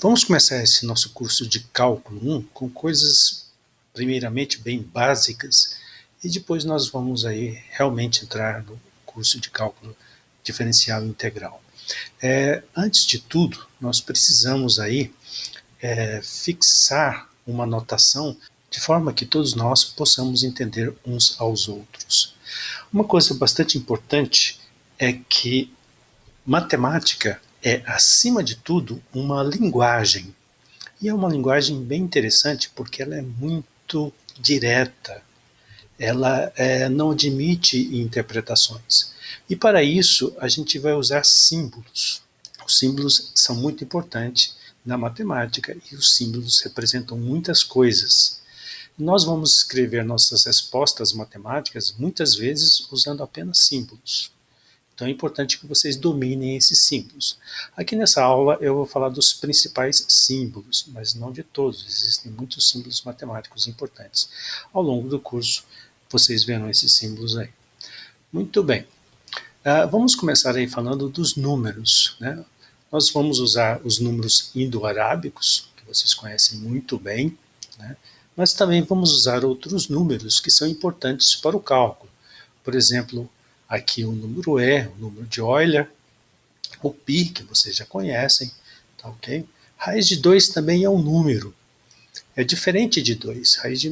Vamos começar esse nosso curso de Cálculo 1 com coisas, primeiramente, bem básicas, e depois nós vamos aí realmente entrar no curso de Cálculo Diferencial Integral. Antes de tudo, nós precisamos aí fixar uma notação de forma que todos nós possamos entender uns aos outros. Uma coisa bastante importante é que matemática é, acima de tudo, uma linguagem. E é uma linguagem bem interessante porque ela é muito direta. Ela não admite interpretações. E para isso, a gente vai usar símbolos. Os símbolos são muito importantes na matemática e os símbolos representam muitas coisas. Nós vamos escrever nossas respostas matemáticas muitas vezes usando apenas símbolos. Então é importante que vocês dominem esses símbolos. Aqui nessa aula eu vou falar dos principais símbolos, mas não de todos, existem muitos símbolos matemáticos importantes. Ao longo do curso vocês verão esses símbolos aí. Muito bem, vamos começar aí falando dos números, né? Nós vamos usar os números indo-arábicos, que vocês conhecem muito bem, né? Mas também vamos usar outros números que são importantes para o cálculo. Por exemplo, aqui o número E, o número de Euler, o π, que vocês já conhecem, tá ok? Raiz de 2 também é um número, é diferente de 2. Raiz de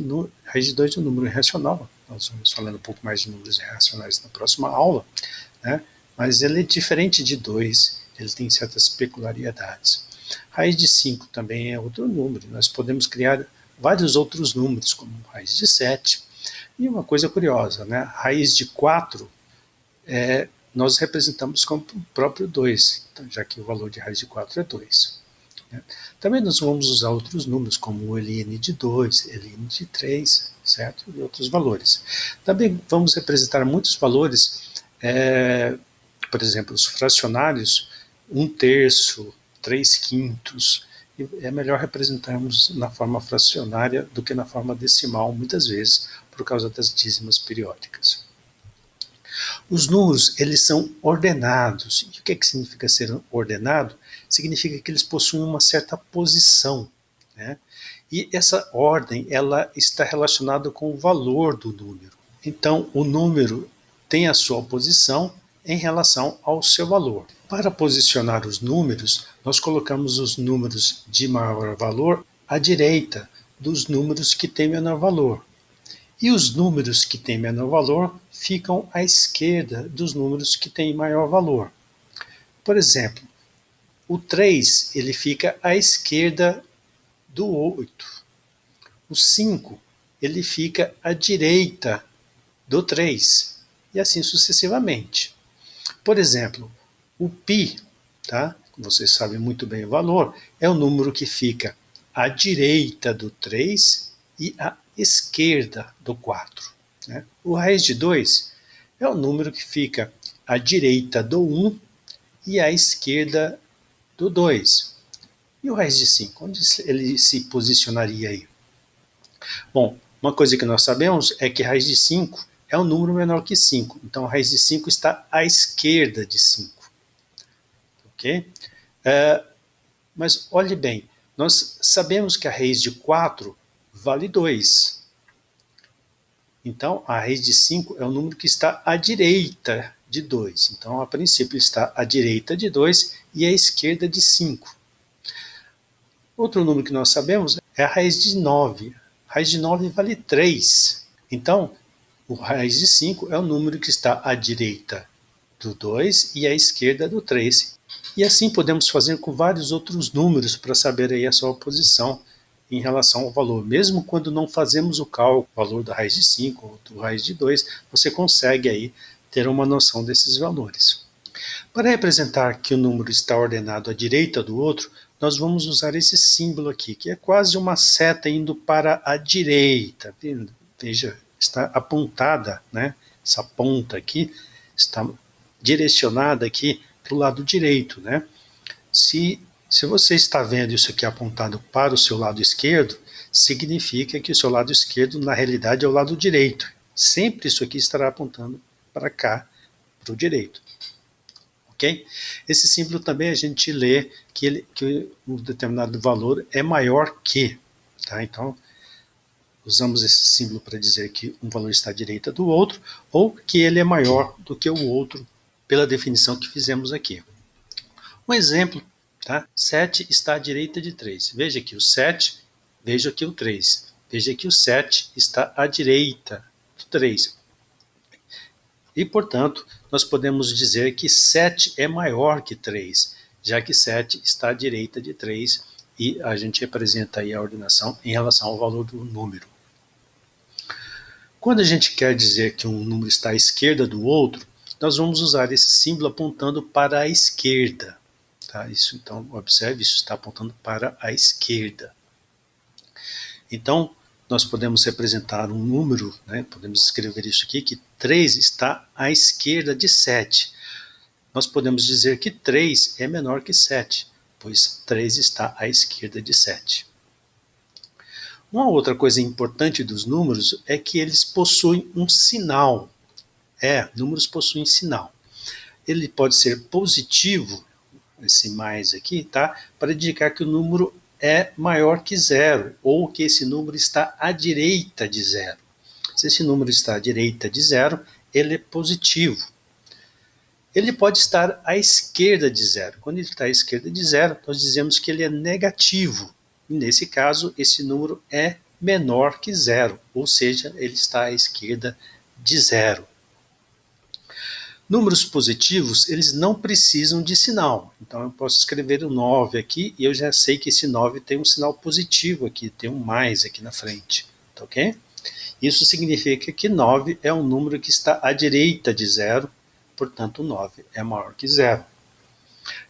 2 é um número irracional, nós vamos falando um pouco mais de números irracionais na próxima aula, né? Mas ele é diferente de 2, ele tem certas peculiaridades. Raiz de 5 também é outro número, nós podemos criar vários outros números, como raiz de 7. E uma coisa curiosa, né? Raiz de 4, nós representamos como o próprio 2, então, já que o valor de raiz de 4 é 2. Né? Também nós vamos usar outros números, como o ln de 2, ln de 3, certo? E outros valores. Também vamos representar muitos valores, por exemplo, os fracionários, 1/3, 3/5, é melhor representarmos na forma fracionária do que na forma decimal, muitas vezes, por causa das dízimas periódicas. Os números, eles são ordenados. E o que significa ser ordenado? Significa que eles possuem uma certa posição, né? E essa ordem, ela está relacionada com o valor do número. Então, o número tem a sua posição em relação ao seu valor. Para posicionar os números, nós colocamos os números de maior valor à direita dos números que têm menor valor. E os números que têm menor valor ficam à esquerda dos números que têm maior valor. Por exemplo, o 3 ele fica à esquerda do 8. O 5 ele fica à direita do 3. E assim sucessivamente. Por exemplo, o π, tá? Vocês sabem muito bem o valor, é o número que fica à direita do 3 e à esquerda do 4. Né? O raiz de 2 é o número que fica à direita do 1 e à esquerda do 2. E o raiz de 5, onde ele se posicionaria aí? Bom, uma coisa que nós sabemos é que raiz de 5 é um número menor que 5. Então, a raiz de 5 está à esquerda de 5. Ok? Mas olhe bem, nós sabemos que a raiz de 4 vale 2. Então, a raiz de 5 é o número que está à direita de 2. Então, a princípio, está à direita de 2 e à esquerda de 5. Outro número que nós sabemos é a raiz de 9. A raiz de 9 vale 3. Então, o raiz de 5 é o número que está à direita do 2 e à esquerda do 3. E assim podemos fazer com vários outros números para saber aí a sua posição em relação ao valor. Mesmo quando não fazemos o cálculo, o valor da raiz de 5 ou do raiz de 2, você consegue aí ter uma noção desses valores. Para representar que o número está ordenado à direita do outro, nós vamos usar esse símbolo aqui, que é quase uma seta indo para a direita. Veja, está apontada, né? Essa ponta aqui está direcionada aqui para o lado direito, né? Se você está vendo isso aqui apontado para o seu lado esquerdo, significa que o seu lado esquerdo, na realidade, é o lado direito. Sempre isso aqui estará apontando para cá, para o direito. ok? Esse símbolo também a gente lê que um determinado valor é maior que, tá? Então, usamos esse símbolo para dizer que um valor está à direita do outro, ou que ele é maior do que o outro, pela definição que fizemos aqui. Um exemplo, tá? 7 está à direita de 3. Veja aqui o 7, veja aqui o 3. Veja que o 7 está à direita do 3. E, portanto, nós podemos dizer que 7 é maior que 3, já que 7 está à direita de 3 e a gente representa aí a ordenação em relação ao valor do número. Quando a gente quer dizer que um número está à esquerda do outro, nós vamos usar esse símbolo apontando para a esquerda. Tá? Isso, então, observe, isso está apontando para a esquerda. Então, nós podemos representar um número, né? Podemos escrever isso aqui, que 3 está à esquerda de 7. Nós podemos dizer que 3 é menor que 7, pois 3 está à esquerda de 7. Uma outra coisa importante dos números é que eles possuem um sinal. Números possuem sinal. Ele pode ser positivo, esse mais aqui, tá? Para indicar que o número é maior que 0, ou que esse número está à direita de 0. Se esse número está à direita de 0, ele é positivo. Ele pode estar à esquerda de 0. Quando ele está à esquerda de 0, nós dizemos que ele é negativo. E nesse caso, esse número é menor que 0, ou seja, ele está à esquerda de 0. Números positivos, eles não precisam de sinal. Então, eu posso escrever o 9 aqui e eu já sei que esse 9 tem um sinal positivo aqui, tem um mais aqui na frente. Tá ok? Isso significa que 9 é um número que está à direita de 0, portanto, 9 é maior que 0.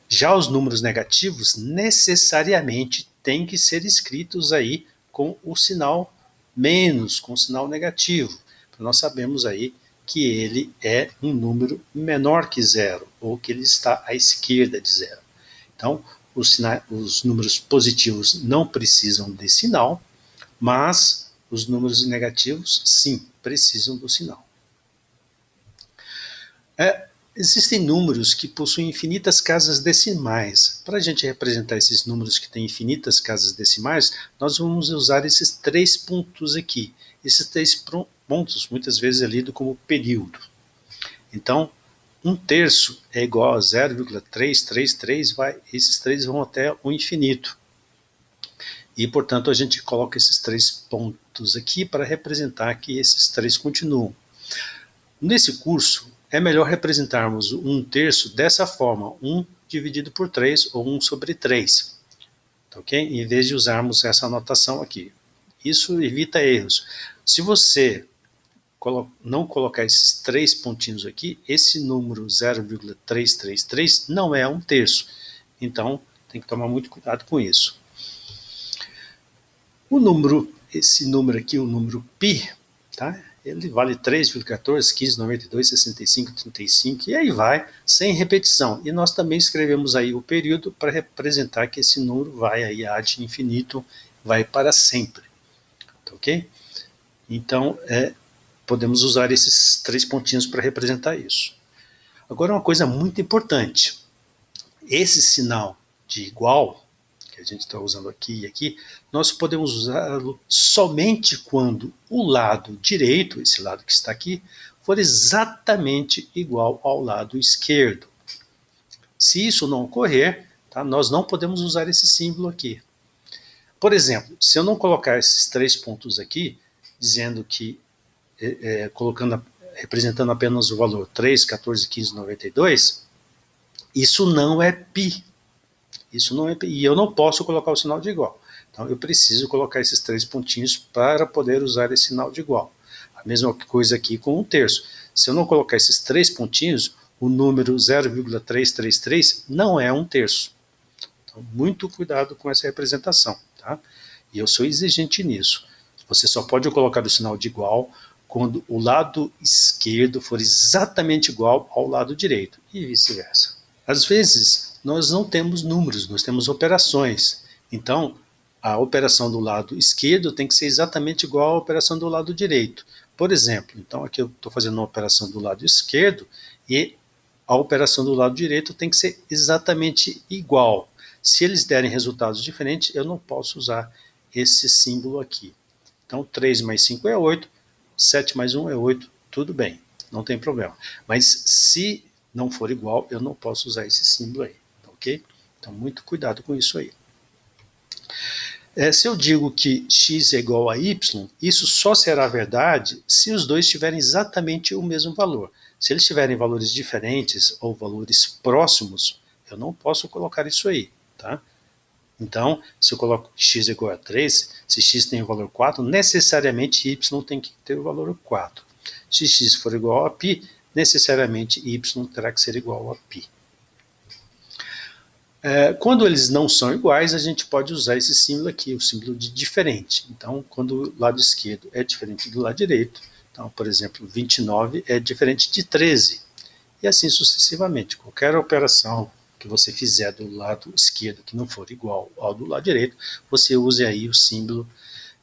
Já os números negativos, necessariamente, têm que ser escritos aí com o sinal menos, com o sinal negativo. Nós sabemos aí que ele é um número menor que 0, ou que ele está à esquerda de 0. Então, os números positivos não precisam de sinal, mas os números negativos, sim, precisam do sinal. Existem números que possuem infinitas casas decimais. Para a gente representar esses números que têm infinitas casas decimais, nós vamos usar esses 3 pontos aqui. Esses 3 pontos, muitas vezes, é lido como período. Então, 1/3 é igual a 0,333, esses 3 vão até o infinito. E, portanto, a gente coloca esses 3 pontos aqui para representar que esses 3 continuam. Nesse curso, é melhor representarmos 1/3 dessa forma, 1 dividido por 3, ou 1 sobre 3. Ok? Em vez de usarmos essa anotação aqui. Isso evita erros. Se você não colocar esses 3 pontinhos aqui, esse número 0,333 não é 1/3. Então, tem que tomar muito cuidado com isso. Esse número aqui, o número π, tá? Ele vale 3,14, 15, 92, 65, 35, e aí vai, sem repetição. E nós também escrevemos aí o período para representar que esse número vai aí ad infinito, vai para sempre. Tá ok? Então, podemos usar esses 3 pontinhos para representar isso. Agora, uma coisa muito importante. Esse sinal de igual, que a gente está usando aqui e aqui, nós podemos usá-lo somente quando o lado direito, esse lado que está aqui, for exatamente igual ao lado esquerdo. Se isso não ocorrer, tá, nós não podemos usar esse símbolo aqui. Por exemplo, se eu não colocar esses 3 pontos aqui, dizendo que, representando apenas o valor 3, 14, 15, 92, isso não é π. Isso não é π. E eu não posso colocar o sinal de igual. Então, eu preciso colocar esses 3 pontinhos para poder usar esse sinal de igual. A mesma coisa aqui com 1/3. Se eu não colocar esses 3 pontinhos, o número 0,333 não é 1/3. Então, muito cuidado com essa representação, tá? E eu sou exigente nisso. Você só pode colocar o sinal de igual quando o lado esquerdo for exatamente igual ao lado direito, e vice-versa. Às vezes, nós não temos números, nós temos operações. Então, a operação do lado esquerdo tem que ser exatamente igual à operação do lado direito. Por exemplo, então aqui eu estou fazendo uma operação do lado esquerdo e a operação do lado direito tem que ser exatamente igual. Se eles derem resultados diferentes, eu não posso usar esse símbolo aqui. Então, 3 mais 5 é 8, 7 mais 1 é 8, tudo bem, não tem problema. Mas se não for igual, eu não posso usar esse símbolo aí, ok? Então, muito cuidado com isso aí. Se eu digo que x é igual a y, isso só será verdade se os dois tiverem exatamente o mesmo valor. Se eles tiverem valores diferentes ou valores próximos, eu não posso colocar isso aí, tá? Então, se eu coloco que x é igual a 3, se x tem o valor 4, necessariamente y tem que ter o valor 4. Se x for igual a π, necessariamente y terá que ser igual a π. Quando eles não são iguais, a gente pode usar esse símbolo aqui, o símbolo de diferente. Então, quando o lado esquerdo é diferente do lado direito, então, por exemplo, 29 é diferente de 13, e assim sucessivamente. Qualquer operação que você fizer do lado esquerdo que não for igual ao do lado direito, você use aí o símbolo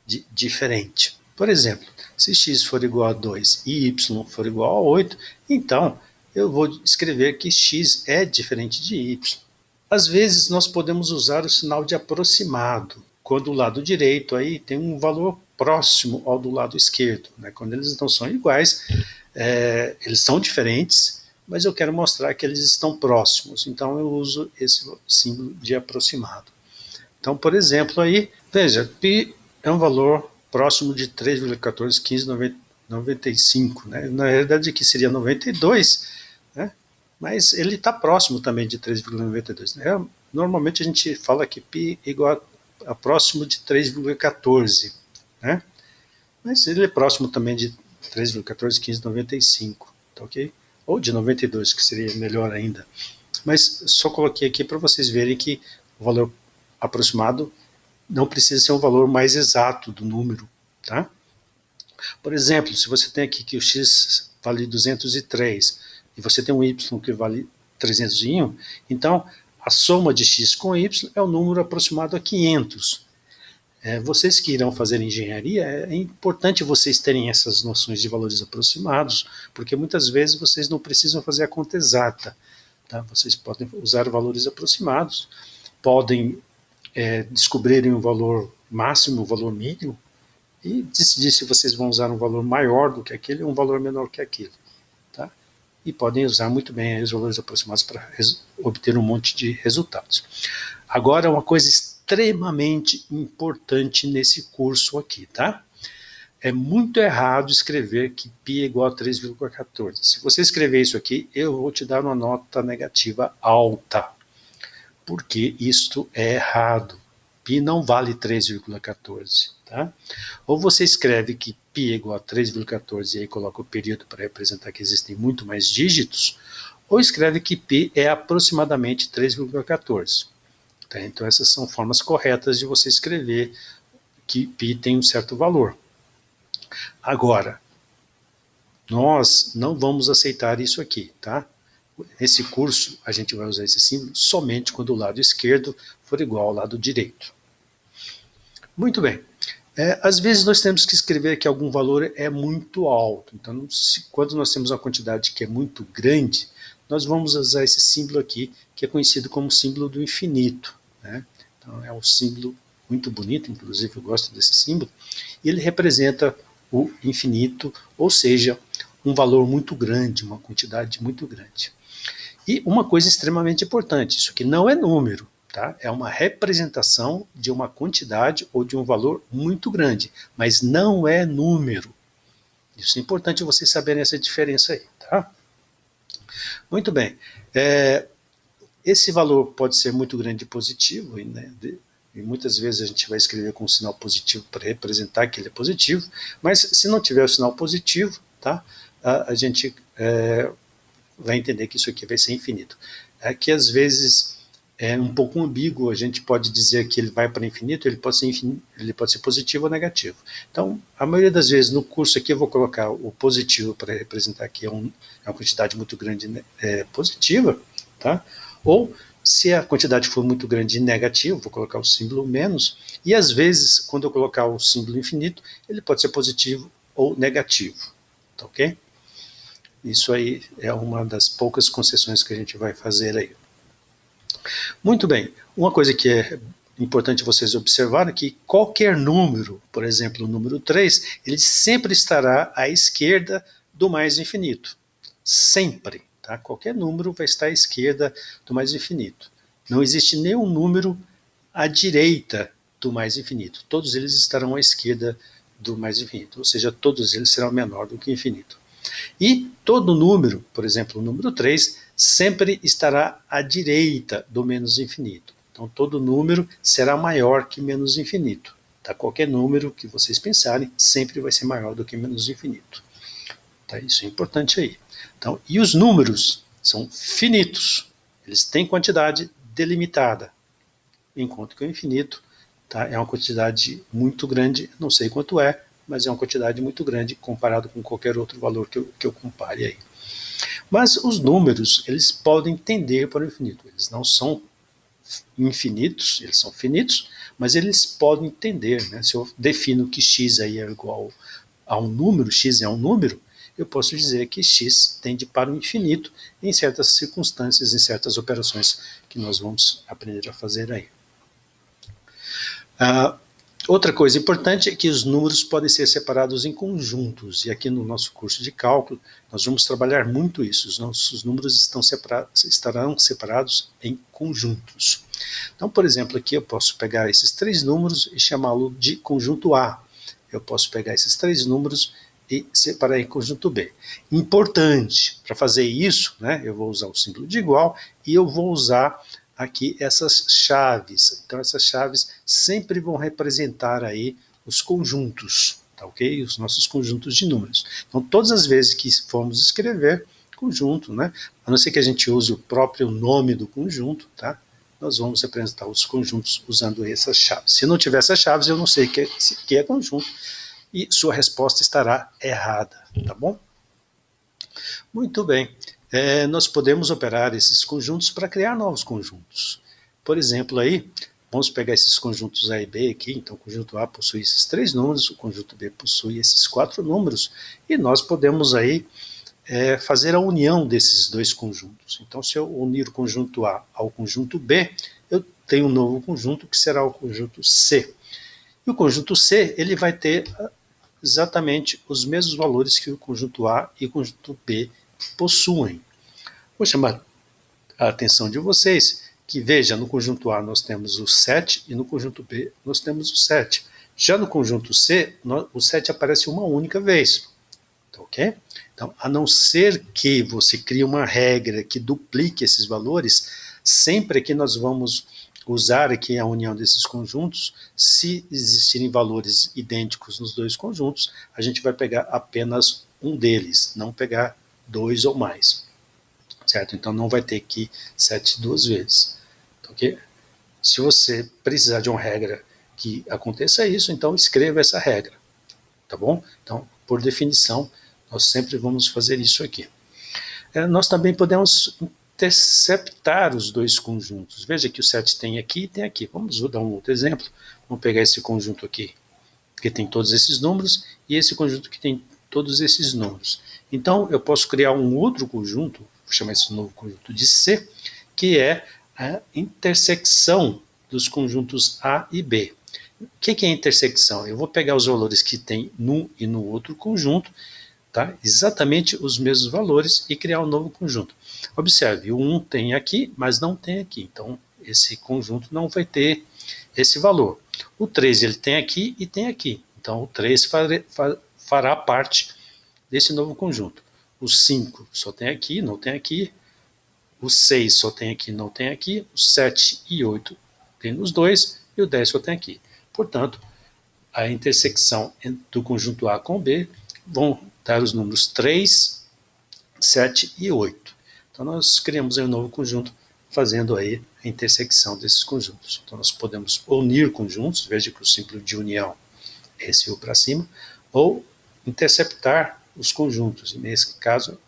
de diferente. Por exemplo, se x for igual a 2 e y for igual a 8, então eu vou escrever que x é diferente de y. Às vezes nós podemos usar o sinal de aproximado, quando o lado direito aí tem um valor próximo ao do lado esquerdo, né? Quando eles não são iguais, eles são diferentes, mas eu quero mostrar que eles estão próximos, então eu uso esse símbolo de aproximado. Então, por exemplo, aí, veja, π é um valor próximo de 3,141595, né? Na realidade aqui seria 92, né? Mas ele está próximo também de 3,92. Né? Normalmente a gente fala que π é igual a próximo de 3,14, né? Mas ele é próximo também de 3,141595, tá ok? Ou de 92, que seria melhor ainda. Mas só coloquei aqui para vocês verem que o valor aproximado não precisa ser um valor mais exato do número, tá? Por exemplo, se você tem aqui que o x vale 203 e você tem um y que vale 301, então a soma de x com y é um número aproximado a 500. Vocês que irão fazer engenharia, é importante vocês terem essas noções de valores aproximados, porque muitas vezes vocês não precisam fazer a conta exata, tá? Vocês podem usar valores aproximados, podem descobrirem um valor máximo, um valor mínimo, e decidir se vocês vão usar um valor maior do que aquele ou um valor menor que aquele. Tá? E podem usar muito bem os valores aproximados para obter um monte de resultados. Agora, uma coisa extremamente importante nesse curso aqui, tá? É muito errado escrever que π é igual a 3,14. Se você escrever isso aqui, eu vou te dar uma nota negativa alta, porque isto é errado. π não vale 3,14. Tá? Ou você escreve que π é igual a 3,14 e aí coloca o período para representar que existem muito mais dígitos, ou escreve que π é aproximadamente 3,14. Tá? Então essas são formas corretas de você escrever que π tem um certo valor. Agora, nós não vamos aceitar isso aqui, tá? Nesse curso, a gente vai usar esse símbolo somente quando o lado esquerdo for igual ao lado direito. Muito bem. Às vezes nós temos que escrever que algum valor é muito alto. Então, quando nós temos uma quantidade que é muito grande, nós vamos usar esse símbolo aqui, que é conhecido como símbolo do infinito. Né? Então, é um símbolo muito bonito, inclusive eu gosto desse símbolo, e ele representa o infinito, ou seja, um valor muito grande, uma quantidade muito grande. E uma coisa extremamente importante, isso aqui não é número, tá? É uma representação de uma quantidade ou de um valor muito grande, mas não é número. Isso é importante vocês saberem essa diferença aí, tá? Muito bem. Esse valor pode ser muito grande e positivo, né? E muitas vezes a gente vai escrever com um sinal positivo para representar que ele é positivo, mas se não tiver o sinal positivo, tá? A gente vai entender que isso aqui vai ser infinito. Que às vezes é um pouco ambíguo, a gente pode dizer que ele vai para infinito, ele pode ser positivo ou negativo. Então, a maioria das vezes no curso aqui eu vou colocar o positivo para representar que é uma quantidade muito grande positiva, tá? Ou se a quantidade for muito grande e negativa, vou colocar o símbolo menos, e às vezes, quando eu colocar o símbolo infinito, ele pode ser positivo ou negativo, tá ok? isso aí é uma das poucas concessões que a gente vai fazer aí. Muito bem, uma coisa que é importante vocês observarem é que qualquer número, por exemplo, o número 3, ele sempre estará à esquerda do mais infinito. Sempre. Tá? Qualquer número vai estar à esquerda do mais infinito. Não existe nenhum número à direita do mais infinito. Todos eles estarão à esquerda do mais infinito, ou seja, todos eles serão menor do que infinito. E todo número, por exemplo, o número 3, sempre estará à direita do menos infinito. Então, todo número será maior que menos infinito. Tá? Qualquer número que vocês pensarem sempre vai ser maior do que menos infinito. Tá? Isso é importante aí. Então, e os números são finitos. Eles têm quantidade delimitada. Enquanto que o infinito, tá, é uma quantidade muito grande, não sei quanto é, mas é uma quantidade muito grande comparado com qualquer outro valor que eu compare aí. Mas os números, eles podem tender para o infinito. Eles não são infinitos, eles são finitos, mas eles podem tender. Né? Se eu defino que x aí é igual a um número, x é um número, eu posso dizer que x tende para o infinito em certas circunstâncias, em certas operações que nós vamos aprender a fazer aí. Outra coisa importante é que os números podem ser separados em conjuntos, e aqui no nosso curso de cálculo nós vamos trabalhar muito isso. Os nossos números estarão separados em conjuntos. Então, por exemplo, aqui eu posso pegar esses 3 números e chamá-lo de conjunto A. Eu posso pegar esses 3 números e separar em conjunto B. Importante, para fazer isso, né, eu vou usar o símbolo de igual e eu vou usar aqui essas chaves. Então essas chaves sempre vão representar aí os conjuntos, tá ok? Os nossos conjuntos de números. Então todas as vezes que formos escrever conjunto, né, a não ser que a gente use o próprio nome do conjunto, tá? Nós vamos representar os conjuntos usando essas chaves. Se não tiver essas chaves, eu não sei que é conjunto e sua resposta estará errada, tá bom? Muito bem. Nós podemos operar esses conjuntos para criar novos conjuntos. Por exemplo, aí, vamos pegar esses conjuntos A e B aqui. Então, o conjunto A possui esses 3 números, o conjunto B possui esses 4 números, e nós podemos aí fazer a união desses 2 conjuntos. Então, se eu unir o conjunto A ao conjunto B, eu tenho um novo conjunto que será o conjunto C. E o conjunto C, ele vai ter exatamente os mesmos valores que o conjunto A e o conjunto B possuem. Vou chamar a atenção de vocês que, veja, no conjunto A nós temos o 7 e no conjunto B nós temos o 7. Já no conjunto C, o 7 aparece uma única vez. Tá, ok? Então, a não ser que você crie uma regra que duplique esses valores, sempre que nós vamos usar aqui a união desses conjuntos, se existirem valores idênticos nos 2 conjuntos, a gente vai pegar apenas um deles, não pegar 2 ou mais, certo? Então não vai ter aqui 7 2 vezes, ok? Se você precisar de uma regra que aconteça isso, então escreva essa regra, tá bom? Então, por definição, nós sempre vamos fazer isso aqui. Nós também podemos interceptar os 2 conjuntos. Veja que o 7 tem aqui e tem aqui. Vamos dar um outro exemplo. Vamos pegar esse conjunto aqui, que tem todos esses números, e esse conjunto que tem todos esses números. Então, eu posso criar um outro conjunto, vou chamar esse novo conjunto de C, que é a intersecção dos conjuntos A e B. O que é intersecção? Eu vou pegar os valores que tem num e no outro conjunto, tá? Exatamente os mesmos valores, e criar um novo conjunto. Observe, o 1 tem aqui, mas não tem aqui. Então, esse conjunto não vai ter esse valor. O 3 ele tem aqui e tem aqui. Então, o 3 fará parte desse novo conjunto. O 5 só tem aqui, não tem aqui. O 6 só tem aqui, não tem aqui. O 7 e 8 tem nos 2. E o 10 só tem aqui. Portanto, a intersecção do conjunto A com B vão dar os números 3, 7 e 8. Então, nós criamos aí um novo conjunto fazendo aí a intersecção desses conjuntos. Então, nós podemos unir conjuntos, veja que o símbolo de união é esse U para cima, ou interceptar os conjuntos. E nesse caso,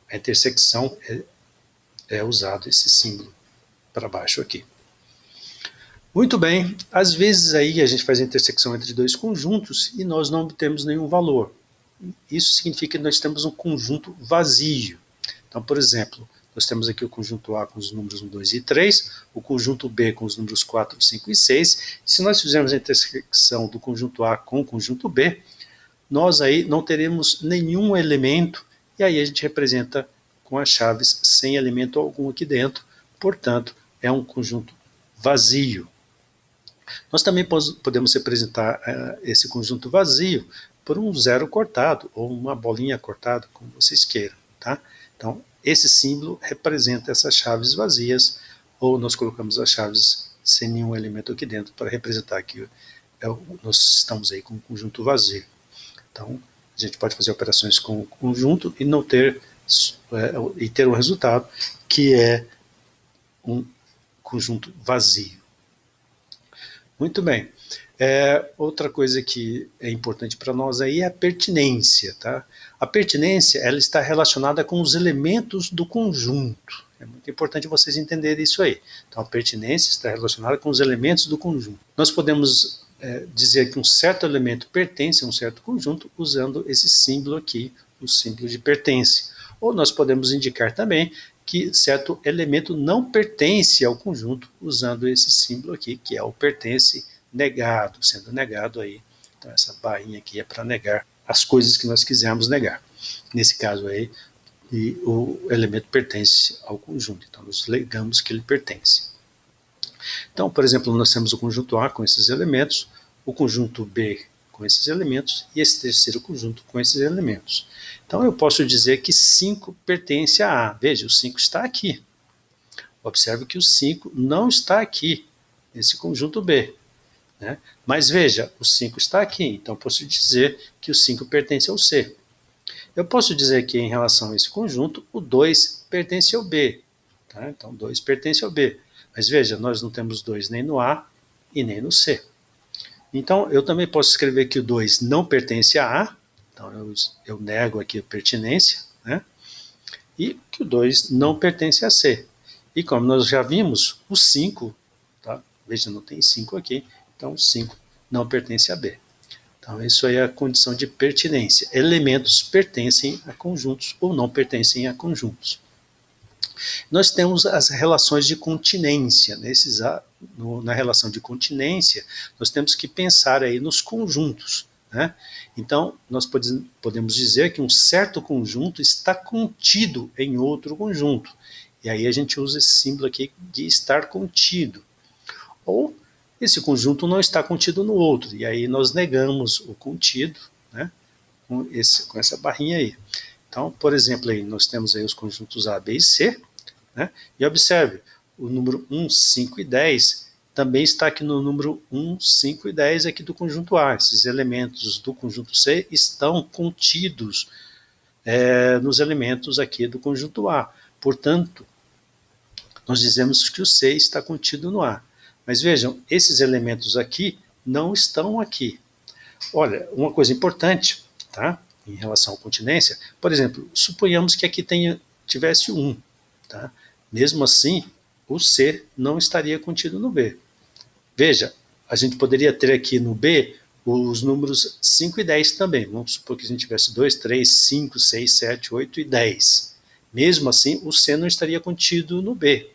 a intersecção é usado esse símbolo para baixo aqui. Muito bem, às vezes aí a gente faz a intersecção entre 2 conjuntos e nós não obtemos nenhum valor. isso significa que nós temos um conjunto vazio. Então, por exemplo, nós temos aqui o conjunto A com os números 1, 2 e 3, o conjunto B com os números 4, 5 e 6. Se nós fizermos a intersecção do conjunto A com o conjunto B, nós aí não teremos nenhum elemento, e aí a gente representa com as chaves sem elemento algum aqui dentro, portanto, é um conjunto vazio. Nós também podemos representar esse conjunto vazio por um zero cortado, ou uma bolinha cortada, como vocês queiram, tá? Então, esse símbolo representa essas chaves vazias, ou nós colocamos as chaves sem nenhum elemento aqui dentro para representar que nós estamos aí com um conjunto vazio. Então, a gente pode fazer operações com o conjunto e não ter e ter um resultado que é um conjunto vazio. Muito bem. Outra coisa que é importante para nós aí é a pertinência, tá? A pertinência, ela está relacionada com os elementos do conjunto. É muito importante vocês entenderem isso aí. Então, a pertinência está relacionada com os elementos do conjunto. Nós podemos dizer que um certo elemento pertence a um certo conjunto usando esse símbolo aqui, o símbolo de pertence. Ou nós podemos indicar também que certo elemento não pertence ao conjunto usando esse símbolo aqui, que é o pertence negado, sendo negado aí. Então essa barrinha aqui é para negar as coisas que nós quisermos negar. Nesse caso aí, o elemento pertence ao conjunto, então nós negamos que ele pertence. Então, por exemplo, nós temos o conjunto A com esses elementos, o conjunto B com esses elementos e esse terceiro conjunto com esses elementos. Então eu posso dizer que 5 pertence a A. Veja, o 5 está aqui. Observe que o 5 não está aqui, nesse conjunto B. Né? Mas veja, o 5 está aqui, então posso dizer que o 5 pertence ao C. Eu posso dizer que em relação a esse conjunto, o 2 pertence ao B. Tá? Então 2 pertence ao B. Mas veja, nós não temos 2 nem no A e nem no C. Então, eu também posso escrever que o 2 não pertence a A, então eu nego aqui a pertinência, né? E que o 2 não pertence a C. E como nós já vimos, o 5, tá? Veja, não tem 5 aqui, então o 5 não pertence a B. Então, isso aí é a condição de pertinência. Elementos pertencem a conjuntos ou não pertencem a conjuntos. Nós temos as relações de continência. Na relação de continência, nós temos que pensar aí nos conjuntos. Né? Então, nós podemos dizer que um certo conjunto está contido em outro conjunto. E aí a gente usa esse símbolo aqui de estar contido. Ou esse conjunto não está contido no outro. E aí nós negamos o contido, né? com essa barrinha aí. Então, por exemplo, aí nós temos aí os conjuntos A, B e C, né? E observe, o número 1, 5 e 10 também está aqui no número 1, 5 e 10 aqui do conjunto A. Esses elementos do conjunto C estão contidos nos elementos aqui do conjunto A. Portanto, nós dizemos que o C está contido no A. Mas vejam, esses elementos aqui não estão aqui. Olha, uma coisa importante, tá? Em relação à continência, por exemplo, suponhamos que aqui tivesse 1, tá? Mesmo assim, o C não estaria contido no B. Veja, a gente poderia ter aqui no B os números 5 e 10 também. Vamos supor que a gente tivesse 2, 3, 5, 6, 7, 8 e 10. Mesmo assim, o C não estaria contido no B.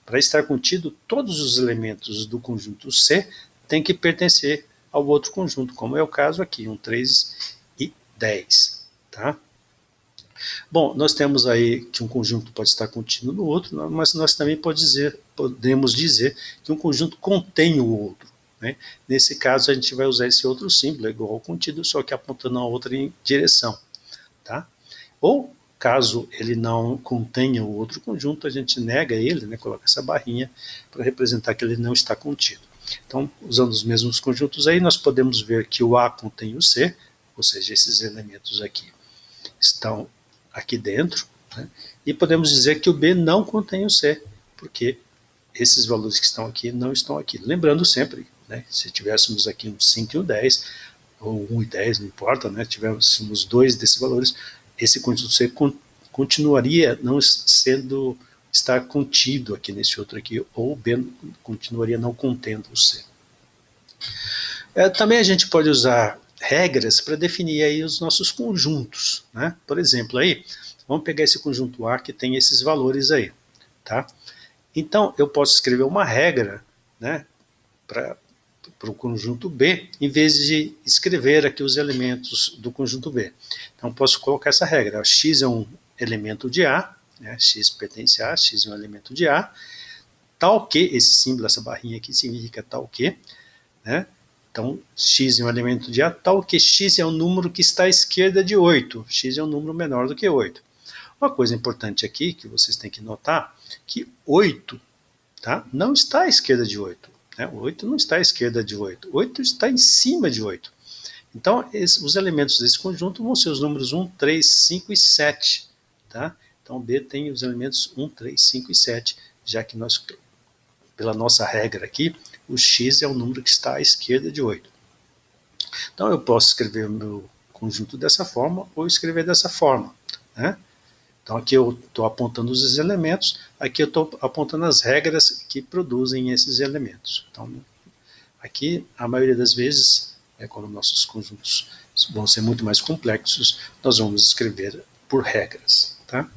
Para estar contido, todos os elementos do conjunto C têm que pertencer ao outro conjunto, como é o caso aqui, 1, 3 e 10. Tá? Bom, nós temos aí que um conjunto pode estar contido no outro, mas nós também podemos dizer que um conjunto contém o outro. Né? Nesse caso, a gente vai usar esse outro símbolo, igual ao contido, só que apontando a outra direção. Tá? Ou, caso ele não contenha o outro conjunto, a gente nega ele, né, coloca essa barrinha para representar que ele não está contido. Então, usando os mesmos conjuntos aí, nós podemos ver que o A contém o C, ou seja, esses elementos aqui estão aqui dentro, né? E podemos dizer que o B não contém o C, porque esses valores que estão aqui não estão aqui. Lembrando sempre, né, se tivéssemos aqui um 5 e um 10, ou 1 e 10, não importa, né, tivéssemos 2 desses valores, esse conjunto C continuaria não estar contido aqui nesse outro aqui, ou o B continuaria não contendo o C. Também a gente pode usar regras para definir aí os nossos conjuntos, né? Por exemplo, aí, vamos pegar esse conjunto A que tem esses valores aí, tá? Então, eu posso escrever uma regra, né, para o conjunto B, em vez de escrever aqui os elementos do conjunto B. Então, posso colocar essa regra. X é um elemento de A, né, X pertence a A, X é um elemento de A, tal que, esse símbolo, essa barrinha aqui, significa tal que, né? Então, x é um elemento de A, tal que x é um número que está à esquerda de 8. X é um número menor do que 8. Uma coisa importante aqui, que vocês têm que notar, que 8, tá, não está à esquerda de 8. Né? 8 não está à esquerda de 8. 8 está em cima de 8. Então, os elementos desse conjunto vão ser os números 1, 3, 5 e 7. Tá? Então, B tem os elementos 1, 3, 5 e 7, já que nós, pela nossa regra aqui, o x é o número que está à esquerda de 8. Então, eu posso escrever o meu conjunto dessa forma ou escrever dessa forma, né? Então, aqui eu estou apontando os elementos, aqui eu estou apontando as regras que produzem esses elementos. Então, aqui, a maioria das vezes, quando nossos conjuntos vão ser muito mais complexos, nós vamos escrever por regras, tá?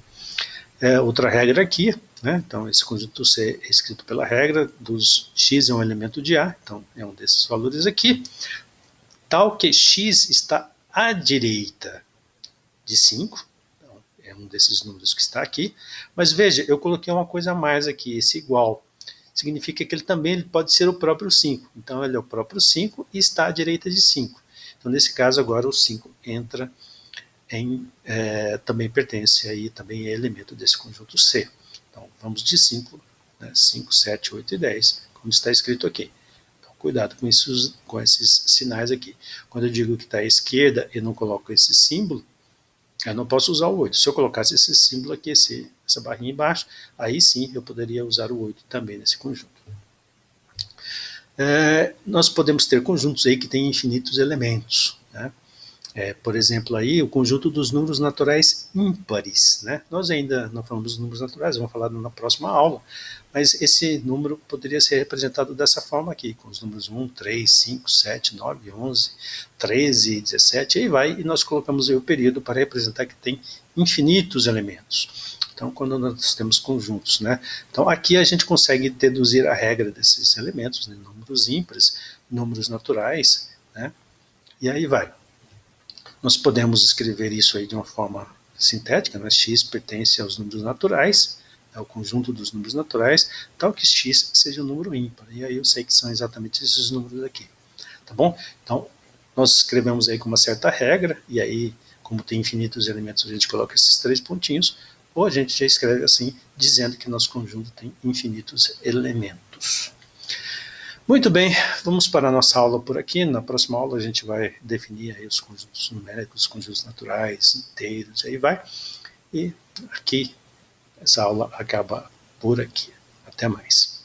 Outra regra aqui, né? Então, esse conjunto C é escrito pela regra dos x é um elemento de A, então é um desses valores aqui, tal que x está à direita de 5, então, é um desses números que está aqui, mas veja, eu coloquei uma coisa a mais aqui, esse igual, significa que ele também pode ser o próprio 5, então ele é o próprio 5 e está à direita de 5. Então, nesse caso, agora o 5 entra também pertence aí, também é elemento desse conjunto C. Então, vamos de 5, né, 5, 7, 8 e 10, como está escrito aqui. Então, cuidado com esses sinais aqui. Quando eu digo que está à esquerda e não coloco esse símbolo, eu não posso usar o 8. Se eu colocasse esse símbolo aqui, essa barrinha embaixo, aí sim eu poderia usar o 8 também nesse conjunto. Nós podemos ter conjuntos aí que têm infinitos elementos, né? Por exemplo, aí, o conjunto dos números naturais ímpares, né? Nós ainda não falamos dos números naturais, vamos falar na próxima aula, mas esse número poderia ser representado dessa forma aqui, com os números 1, 3, 5, 7, 9, 11, 13, 17, aí vai, e nós colocamos aí o período para representar que tem infinitos elementos. Então, quando nós temos conjuntos, né? Então, aqui a gente consegue deduzir a regra desses elementos, né? Números ímpares, números naturais, né? E aí vai. Nós podemos escrever isso aí de uma forma sintética, né? X pertence aos números naturais, ao conjunto dos números naturais, tal que x seja um número ímpar. E aí eu sei que são exatamente esses números aqui. Tá bom? Então, nós escrevemos aí com uma certa regra, e aí, como tem infinitos elementos, a gente coloca esses 3 pontinhos, ou a gente já escreve assim, dizendo que nosso conjunto tem infinitos elementos. Muito bem, vamos para a nossa aula por aqui. Na próxima aula a gente vai definir aí os conjuntos numéricos, os conjuntos naturais, inteiros, aí vai. E aqui, essa aula acaba por aqui. Até mais.